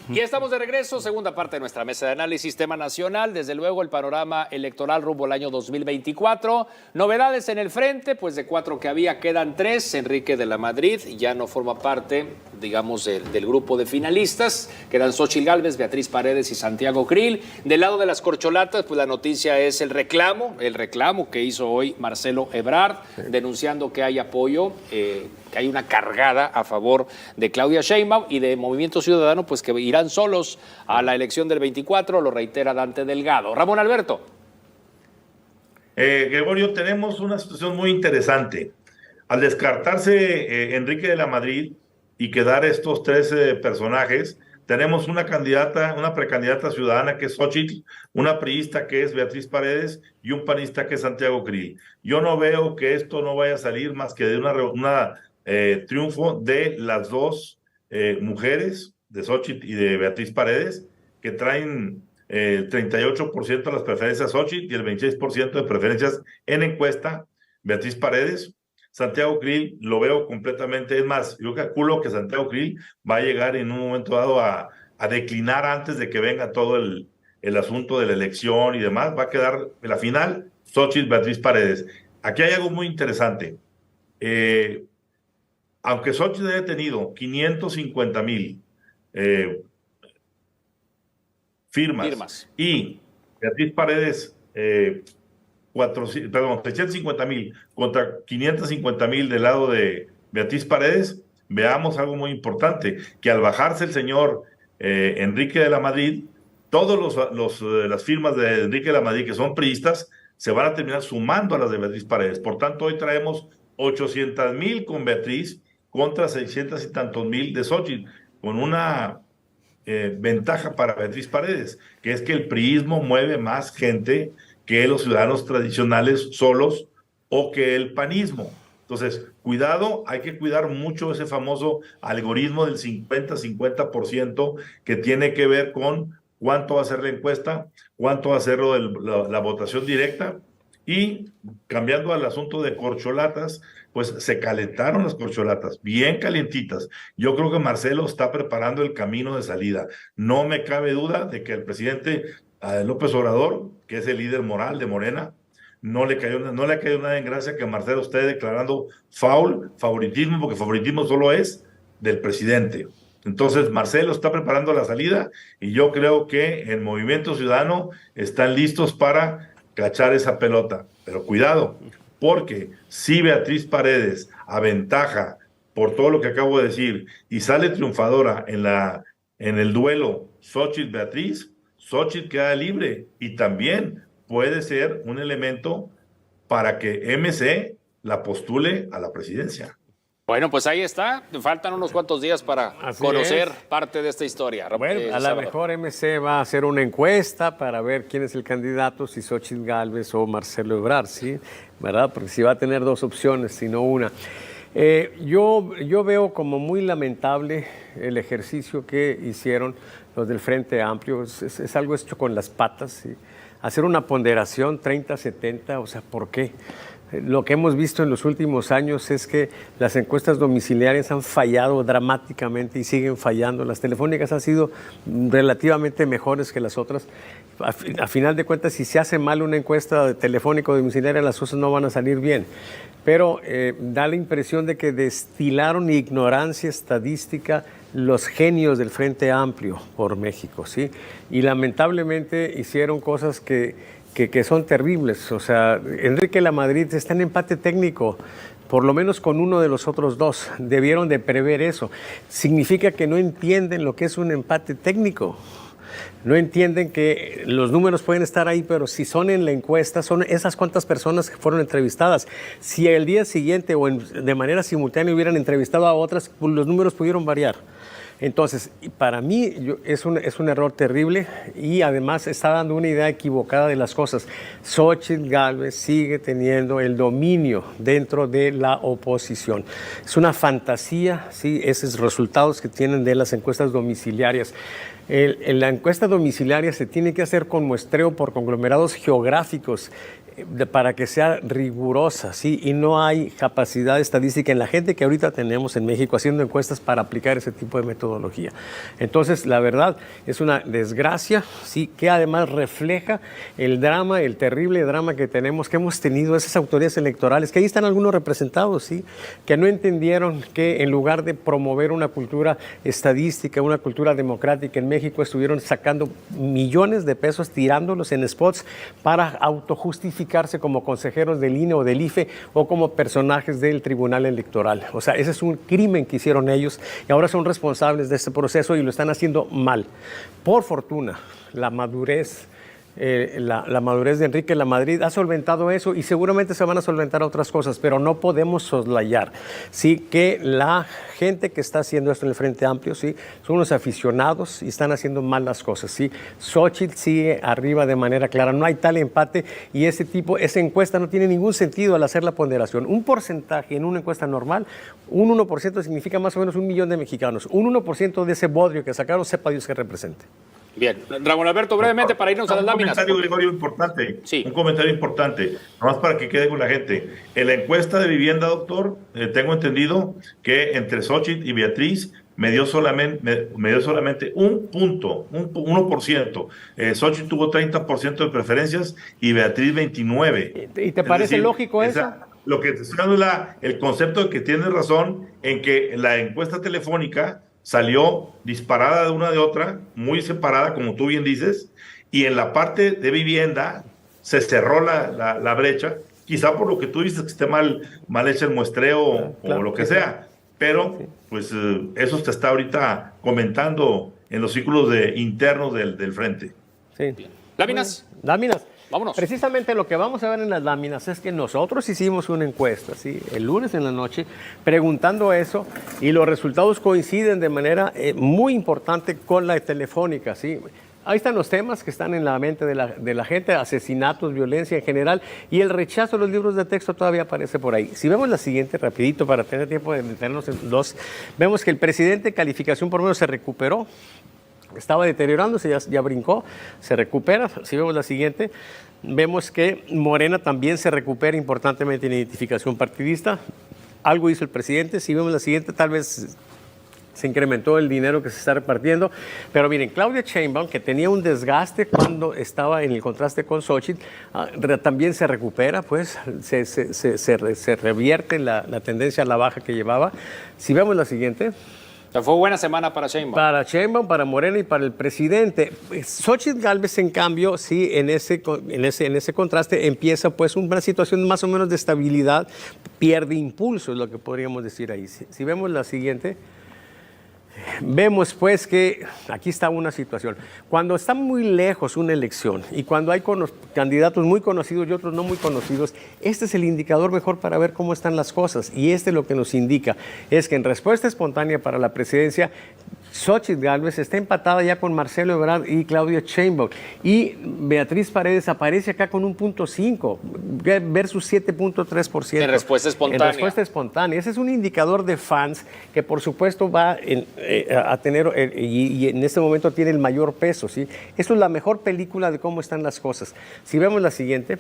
Y estamos de regreso, segunda parte de nuestra mesa de análisis, tema nacional, desde luego el panorama electoral rumbo al año 2024. Novedades en el frente, pues de 4 que había quedan 3. Enrique de la Madrid ya no forma parte, digamos, del grupo de finalistas. Quedan Xóchitl Gálvez, Beatriz Paredes y Santiago Krill. Del lado de las corcholatas, pues la noticia es el reclamo que hizo hoy Marcelo Ebrard, denunciando que hay apoyo, que hay una cargada a favor de Claudia Sheinbaum y de Movimiento Ciudadano, pues que irán solos a la elección del 24, lo reitera Dante Delgado. Ramón Alberto. Gregorio, tenemos una situación muy interesante. Al descartarse Enrique de la Madrid y quedar estos 3 personajes, tenemos una candidata, una precandidata ciudadana que es Xóchitl, una priista que es Beatriz Paredes y un panista que es Santiago Krill. Yo no veo que esto no vaya a salir más que de una triunfo de las 2 mujeres, de Xóchitl y de Beatriz Paredes, que traen el 38% de las preferencias Xóchitl y el 26% de preferencias en encuesta Beatriz Paredes. Santiago Krill lo veo completamente, es más, yo calculo que Santiago Krill va a llegar en un momento dado a declinar antes de que venga todo el asunto de la elección y demás. Va a quedar en la final Xóchitl, Beatriz Paredes. Aquí hay algo muy interesante. Aunque Xóchitl haya tenido 550,000 firmas y Beatriz Paredes 350,000 contra 550,000 del lado de Beatriz Paredes, veamos algo muy importante, que al bajarse el señor Enrique de la Madrid, todas las firmas de Enrique de la Madrid que son priistas se van a terminar sumando a las de Beatriz Paredes. Por tanto, hoy traemos 800,000 con Beatriz contra 600 y tantos mil de Xóchitl, con una ventaja para Beatriz Paredes, que es que el priismo mueve más gente que los ciudadanos tradicionales solos o que el panismo. Entonces, cuidado, hay que cuidar mucho ese famoso algoritmo del 50-50% que tiene que ver con cuánto va a ser la encuesta, cuánto va a ser la votación directa. Y cambiando al asunto de corcholatas, pues se calentaron las corcholatas, bien calientitas. Yo creo que Marcelo está preparando el camino de salida. No me cabe duda de que el presidente López Obrador, que es el líder moral de Morena, no le ha caído nada en gracia que Marcelo esté declarando favoritismo, porque favoritismo solo es del presidente. Entonces, Marcelo está preparando la salida y yo creo que el Movimiento Ciudadano están listos para cachar esa pelota. Pero cuidado, porque si Beatriz Paredes aventaja por todo lo que acabo de decir y sale triunfadora en el duelo Xóchitl-Beatriz, Xóchitl queda libre y también puede ser un elemento para que MC la postule a la presidencia. Bueno, pues ahí está. Faltan unos cuantos días para conocer parte de esta historia. Bueno, a lo mejor MC va a hacer una encuesta para ver quién es el candidato, si Xóchitl Gálvez o Marcelo Ebrard, ¿sí? ¿Verdad? Porque si va a tener 2 opciones, sino una. Yo veo como muy lamentable el ejercicio que hicieron los del Frente Amplio. Es algo hecho con las patas, ¿sí? Hacer una ponderación 30-70, o sea, ¿por qué? Lo que hemos visto en los últimos años es que las encuestas domiciliarias han fallado dramáticamente y siguen fallando. Las telefónicas han sido relativamente mejores que las otras. A final de cuentas, si se hace mal una encuesta telefónica o domiciliaria, las cosas no van a salir bien. Pero da la impresión de que destilaron ignorancia estadística los genios del Frente Amplio por México, ¿sí? Y lamentablemente hicieron cosas que son terribles. O sea, Enrique de la Madrid está en empate técnico, por lo menos con uno de los otros 2. Debieron de prever eso. Significa que no entienden lo que es un empate técnico. No entienden que los números pueden estar ahí, pero si son en la encuesta, son esas cuantas personas que fueron entrevistadas. Si el día siguiente o de manera simultánea hubieran entrevistado a otras, pues los números pudieron variar. Entonces, para mí es un error terrible y además está dando una idea equivocada de las cosas. Xóchitl Gálvez sigue teniendo el dominio dentro de la oposición. Es una fantasía, ¿sí? Esos resultados que tienen de las encuestas domiciliarias. La encuesta domiciliaria se tiene que hacer con muestreo por conglomerados geográficos. para que sea rigurosa, ¿sí? Y no hay capacidad estadística en la gente que ahorita tenemos en México haciendo encuestas para aplicar ese tipo de metodología. Entonces, la verdad, es una desgracia, ¿sí? Que además refleja el drama, el terrible drama que tenemos, que hemos tenido esas autoridades electorales, que ahí están algunos representados, ¿sí? Que no entendieron que en lugar de promover una cultura estadística, una cultura democrática en México, estuvieron sacando millones de pesos, tirándolos en spots para autojustificarse como consejeros del INE o del IFE o como personajes del Tribunal Electoral. O sea, ese es un crimen que hicieron ellos y ahora son responsables de este proceso y lo están haciendo mal. Por fortuna, la madurez de Enrique de la Madrid ha solventado eso y seguramente se van a solventar otras cosas, pero no podemos soslayar, ¿sí? Que la gente que está haciendo esto en el Frente Amplio, ¿sí? Son unos aficionados y están haciendo mal las cosas, ¿sí? Xóchitl sigue arriba de manera clara, no hay tal empate y esa encuesta no tiene ningún sentido al hacer la ponderación. Un porcentaje en una encuesta normal, un 1% significa más o menos 1 millón de mexicanos. Un 1% de ese bodrio que sacaron, sepa Dios que represente. Bien, Ramón Alberto, brevemente para irnos a las láminas. Un comentario, Gregorio, importante. Sí. Un comentario importante, nomás para que quede con la gente. En la encuesta de vivienda, doctor, tengo entendido que entre Xóchitl y Beatriz me dio solamente un punto, 1%. Xóchitl tuvo 30% de preferencias y Beatriz 29%. ¿Y te parece lógico eso? Lo que te estoy dando es el concepto de que tienes razón en que la encuesta telefónica salió disparada de una de otra, muy separada, como tú bien dices, y en la parte de vivienda se cerró la brecha, quizá por lo que tú dices que esté mal hecho el muestreo o lo que sea, pero pues eso se está ahorita comentando en los círculos internos del frente. Sí. Láminas. Vámonos. Precisamente lo que vamos a ver en las láminas es que nosotros hicimos una encuesta, ¿sí? El lunes en la noche, preguntando eso, y los resultados coinciden de manera muy importante con la telefónica, ¿sí? Ahí están los temas que están en la mente de la gente, asesinatos, violencia en general, y el rechazo a los libros de texto todavía aparece por ahí. Si vemos la siguiente, rapidito, para tener tiempo de meternos en dos, vemos que el presidente, calificación por menos, se recuperó. Estaba deteriorándose, ya brincó, se recupera. Si vemos la siguiente, vemos que Morena también se recupera importantemente en identificación partidista. Algo hizo el presidente. Si vemos la siguiente, tal vez se incrementó el dinero que se está repartiendo. Pero miren, Claudia Sheinbaum, que tenía un desgaste cuando estaba en el contraste con Xóchitl, también se recupera, pues se revierte la tendencia a la baja que llevaba. Si vemos la siguiente. Fue buena semana para Sheinbaum. Para Sheinbaum, para Morena y para el presidente. Xóchitl Gálvez, en cambio, sí, en ese contraste empieza pues una situación más o menos de estabilidad, pierde impulso, es lo que podríamos decir ahí. Si vemos la siguiente, vemos pues que aquí está una situación. Cuando está muy lejos una elección y cuando hay candidatos muy conocidos y otros no muy conocidos, este es el indicador mejor para ver cómo están las cosas. Y lo que nos indica es que en respuesta espontánea para la presidencia, Xóchitl Gálvez está empatada ya con Marcelo Ebrard y Claudia Sheinbaum. Y Beatriz Paredes aparece acá con 1.5 versus 7.3%. En respuesta espontánea. En respuesta espontánea. Ese es un indicador de fans que por supuesto va a tener, y en este momento tiene el mayor peso, ¿sí? Esto es la mejor película de cómo están las cosas. Si vemos la siguiente.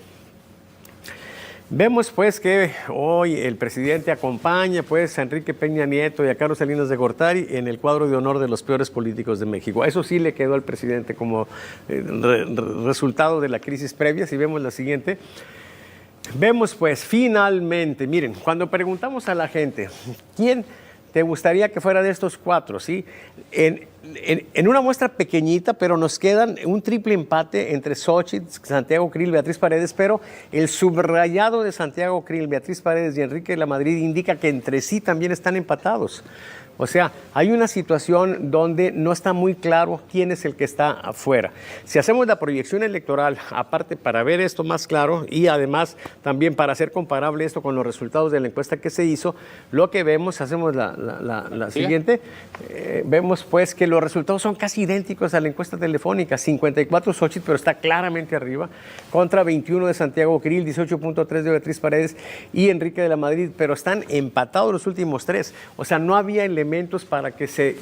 Vemos pues que hoy el presidente acompaña pues a Enrique Peña Nieto y a Carlos Salinas de Gortari en el cuadro de honor de los peores políticos de México. Eso sí le quedó al presidente como resultado de la crisis previa. Si vemos la siguiente, vemos pues finalmente, miren, cuando preguntamos a la gente, ¿quién te gustaría que fuera de estos cuatro? ¿Sí? En una muestra pequeñita, pero nos quedan un triple empate entre Xóchitl, Santiago Krill, Beatriz Paredes, pero el subrayado de Santiago Krill, Beatriz Paredes y Enrique de la Madrid indica que entre sí también están empatados. O sea, hay una situación donde no está muy claro quién es el que está afuera. Si hacemos la proyección electoral, aparte para ver esto más claro y además también para hacer comparable esto con los resultados de la encuesta que se hizo, lo que vemos, hacemos la siguiente, vemos pues que los resultados son casi idénticos a la encuesta telefónica. 54 Xóchitl, pero está claramente arriba, contra 21 de Santiago Krill, 18.3 de Beatriz Paredes y Enrique de la Madrid, pero están empatados los últimos tres. O sea, no había elementos para que se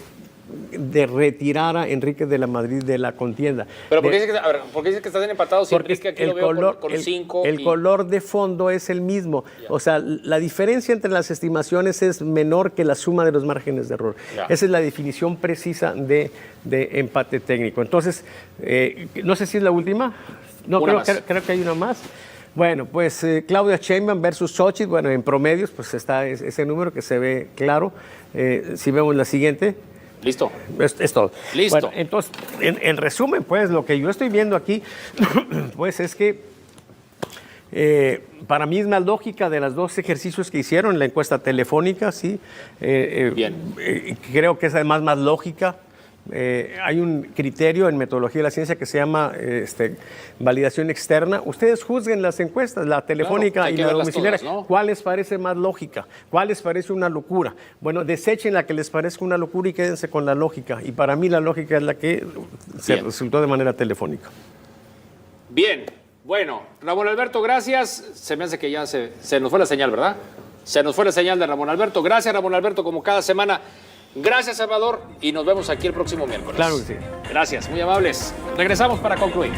de retirar a Enrique de la Madrid de la contienda. Pero ¿por qué dices que, a ver, ¿por qué dices que están empatados y Porque Enrique aquí lo veo con 5? el color de fondo es el mismo. O sea, la diferencia entre las estimaciones es menor que la suma de los márgenes de error. Ya. Esa es la definición precisa de empate técnico. Entonces, no sé si es la última. No, creo que hay una más. Bueno, pues Claudia Sheinbaum versus Xochitl, bueno, en promedios, pues está ese número que se ve claro. Si vemos la siguiente. Listo. Es todo. Listo. Bueno, entonces, en resumen, pues, lo que yo estoy viendo aquí, pues, es que para mí es más lógica de los dos ejercicios que hicieron, la encuesta telefónica, sí. Bien. Creo que es además más lógica. Hay un criterio en metodología de la ciencia que se llama validación externa. Ustedes juzguen las encuestas, la telefónica hay y que la verlas domiciliaria. todas, ¿no? ¿Cuál les parece más lógica? ¿Cuál les parece una locura? Bueno, desechen la que les parezca una locura y quédense con la lógica. Y para mí la lógica es la que se Bien. resultó de manera telefónica. Bien. Bueno, Ramón Alberto, gracias. Se me hace que ya se nos fue la señal, ¿verdad? Se nos fue la señal de Ramón Alberto. Gracias, Ramón Alberto, como cada semana. Gracias, Salvador, y nos vemos aquí el próximo miércoles. Claro que sí. Gracias, muy amables. Regresamos para concluir.